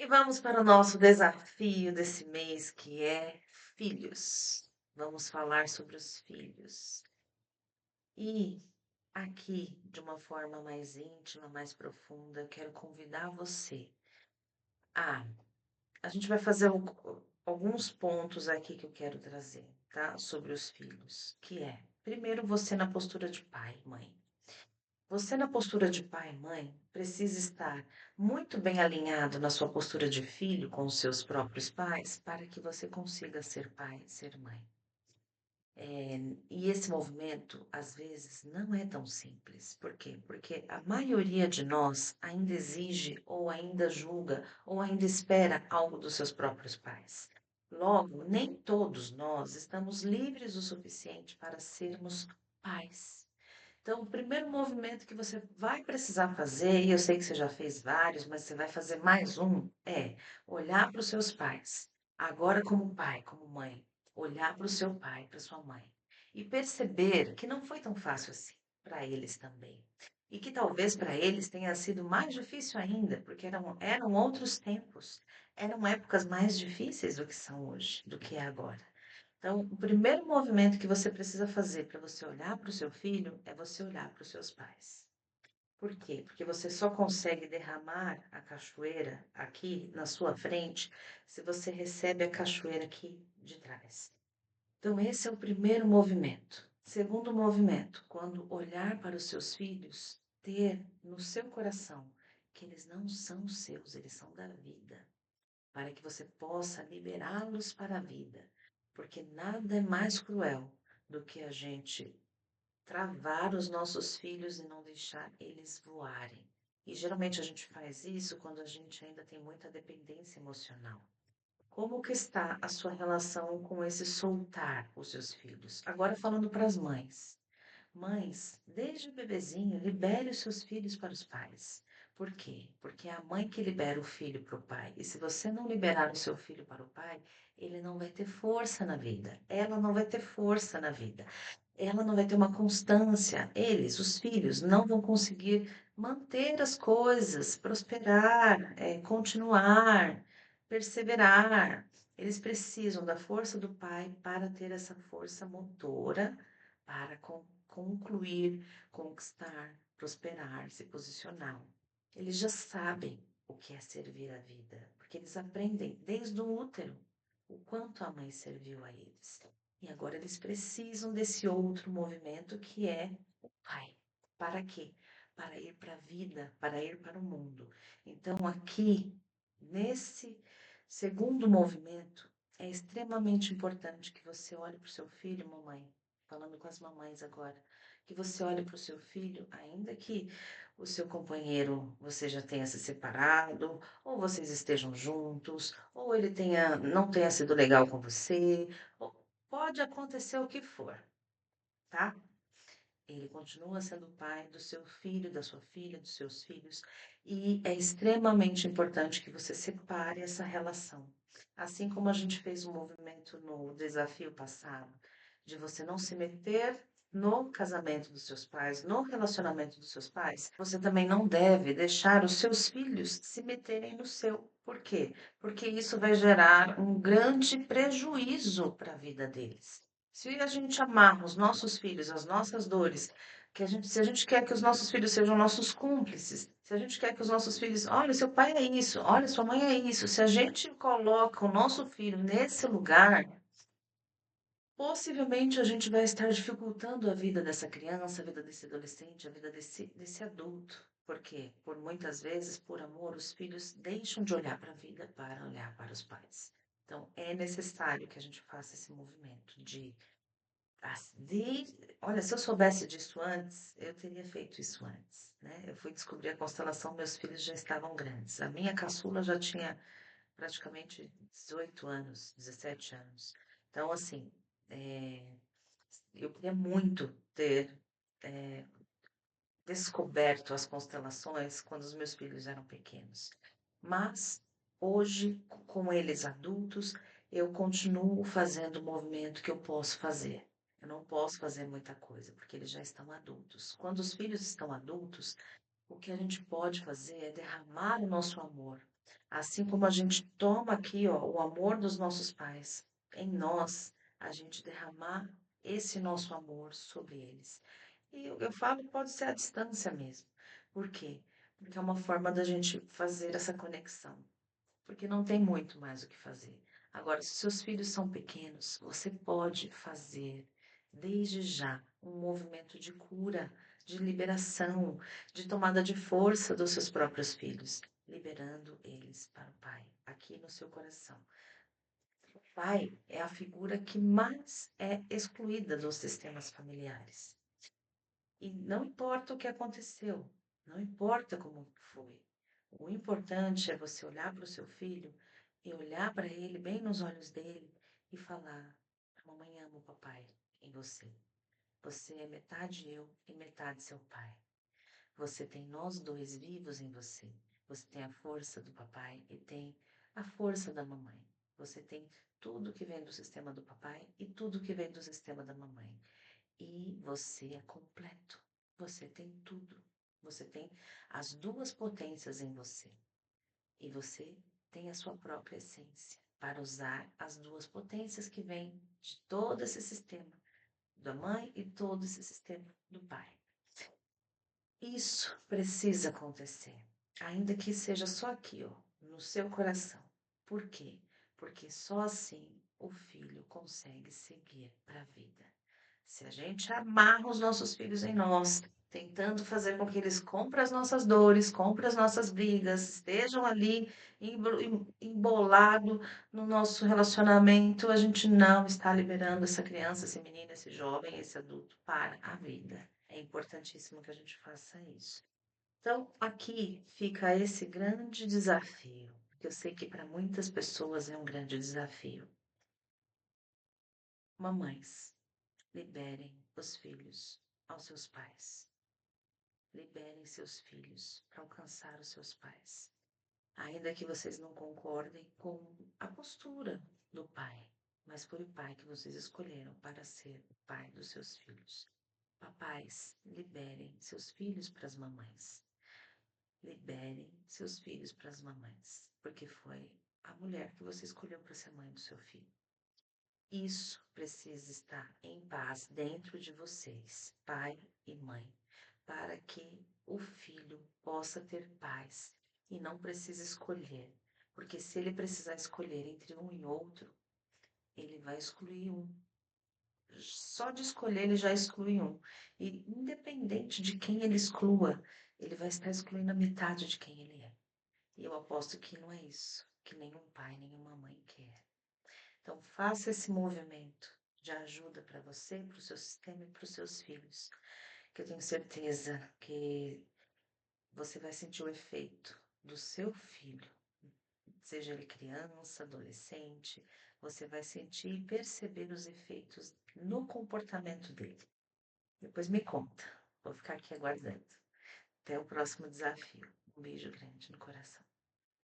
E vamos para o nosso desafio desse mês, que é filhos. Vamos falar sobre os filhos. E aqui, de uma forma mais íntima, mais profunda, eu quero convidar você a. A gente vai fazer alguns pontos aqui que eu quero trazer, tá? Sobre os filhos, que é, primeiro, você na postura de pai e mãe. Você, na postura de pai e mãe, precisa estar muito bem alinhado na sua postura de filho com os seus próprios pais para que você consiga ser pai, ser mãe. E esse movimento, às vezes, não é tão simples. Por quê? Porque a maioria de nós ainda exige, ou ainda julga, ou ainda espera algo dos seus próprios pais. Logo, nem todos nós estamos livres o suficiente para sermos pais. Então, o primeiro movimento que você vai precisar fazer, e eu sei que você já fez vários, mas você vai fazer mais um, é olhar para os seus pais. Agora, como pai, como mãe, olhar para o seu pai, para sua mãe, e perceber que não foi tão fácil assim para eles também. E que talvez para eles tenha sido mais difícil ainda, porque eram outros tempos, eram épocas mais difíceis do que são hoje, do que é agora. Então, o primeiro movimento que você precisa fazer para você olhar para o seu filho é você olhar para os seus pais. Por quê? Porque você só consegue derramar a cachoeira aqui na sua frente se você recebe a cachoeira aqui de trás. Então, esse é o primeiro movimento. Segundo movimento, quando olhar para os seus filhos, ter no seu coração que eles não são seus, eles são da vida, para que você possa liberá-los para a vida. Porque nada é mais cruel do que a gente travar os nossos filhos e não deixar eles voarem. E geralmente a gente faz isso quando a gente ainda tem muita dependência emocional. Como que está a sua relação com esse soltar os seus filhos? Agora falando para as mães. Mães, desde o bebezinho, libere os seus filhos para os pais. Por quê? Porque é a mãe que libera o filho para o pai. E se você não liberar o seu filho para o pai, ele não vai ter força na vida. Ela não vai ter força na vida. Ela não vai ter uma constância. Eles, os filhos, não vão conseguir manter as coisas, prosperar, continuar, perseverar. Eles precisam da força do pai para ter essa força motora para concluir, conquistar, prosperar, se posicionar. Eles já sabem o que é servir a vida, porque eles aprendem desde o útero o quanto a mãe serviu a eles. E agora eles precisam desse outro movimento que é o pai. Para quê? Para ir para a vida, para ir para o mundo. Então, aqui, nesse segundo movimento, é extremamente importante que você olhe para o seu filho, mamãe, falando com as mamães agora, que você olhe para o seu filho, ainda que o seu companheiro você já tenha se separado, ou vocês estejam juntos, ou ele não tenha sido legal com você, pode acontecer o que for, tá? Ele continua sendo o pai do seu filho, da sua filha, dos seus filhos, e é extremamente importante que você separe essa relação. Assim como a gente fez um movimento no desafio passado, de você não se meter no casamento dos seus pais, no relacionamento dos seus pais, você também não deve deixar os seus filhos se meterem no seu. Por quê? Porque isso vai gerar um grande prejuízo para a vida deles. Se a gente amar os nossos filhos, as nossas dores, se a gente quer que os nossos filhos sejam nossos cúmplices, se a gente quer que os nossos filhos, olha, seu pai é isso, olha, sua mãe é isso, se a gente coloca o nosso filho nesse lugar, possivelmente a gente vai estar dificultando a vida dessa criança, a vida desse adolescente, a vida desse adulto. Por quê? Por muitas vezes, por amor, os filhos deixam de olhar para a vida para olhar para os pais. Então, é necessário que a gente faça esse movimento de olha, se eu soubesse disso antes, eu teria feito isso antes, né? Eu fui descobrir a constelação, meus filhos já estavam grandes. A minha caçula já tinha praticamente 18 anos, 17 anos. Então, assim, é, eu queria muito ter é, descoberto as constelações quando os meus filhos eram pequenos. Mas, hoje, com eles adultos, eu continuo fazendo o movimento que eu posso fazer. Eu não posso fazer muita coisa, porque eles já estão adultos. Quando os filhos estão adultos, o que a gente pode fazer é derramar o nosso amor Assim como a gente toma aqui, ó, o amor dos nossos pais em nós, a gente derramar esse nosso amor sobre eles. E eu falo, pode ser à distância mesmo. Por quê? Porque é uma forma da gente fazer essa conexão. Porque não tem muito mais o que fazer. Agora, se seus filhos são pequenos, você pode fazer, desde já, um movimento de cura, de liberação, de tomada de força dos seus próprios filhos, liberando eles para o Pai, aqui no seu coração. O pai é a figura que mais é excluída dos sistemas familiares. E não importa o que aconteceu, não importa como foi. O importante é você olhar para o seu filho e olhar para ele bem nos olhos dele e falar: a mamãe ama o papai em você. Você é metade eu e metade seu pai. Você tem nós dois vivos em você. Você tem a força do papai e tem a força da mamãe. Você tem tudo que vem do sistema do papai e tudo que vem do sistema da mamãe. E você é completo. Você tem tudo. Você tem as duas potências em você. E você tem a sua própria essência para usar as duas potências que vêm de todo esse sistema da mãe e todo esse sistema do pai. Isso precisa acontecer, ainda que seja só aqui, ó, no seu coração. Por quê? Porque só assim o filho consegue seguir para a vida. Se a gente amarra os nossos filhos em nós, tentando fazer com que eles comprem as nossas dores, comprem as nossas brigas, estejam ali embolado no nosso relacionamento, a gente não está liberando essa criança, esse menino, esse jovem, esse adulto para a vida. É importantíssimo que a gente faça isso. Então, aqui fica esse grande desafio, que eu sei que para muitas pessoas é um grande desafio. Mamães, liberem os filhos aos seus pais. Liberem seus filhos para alcançar os seus pais. Ainda que vocês não concordem com a postura do pai, mas foi o pai que vocês escolheram para ser o pai dos seus filhos. Papais, liberem seus filhos para as mamães. Liberem seus filhos para as mamães, porque foi a mulher que você escolheu para ser mãe do seu filho. Isso precisa estar em paz dentro de vocês, pai e mãe, para que o filho possa ter paz e não precise escolher. Porque se ele precisar escolher entre um e outro, ele vai excluir um. Só de escolher, ele já exclui um. E independente de quem ele exclua, ele vai estar excluindo a metade de quem ele é. E eu aposto que não é isso, que nenhum pai, nenhuma mãe quer. Então, faça esse movimento de ajuda para você, para o seu sistema e para os seus filhos, que eu tenho certeza que você vai sentir o efeito do seu filho, seja ele criança, adolescente, você vai sentir e perceber os efeitos no comportamento dele. Depois me conta, vou ficar aqui aguardando. Até o próximo desafio. Um beijo grande no coração.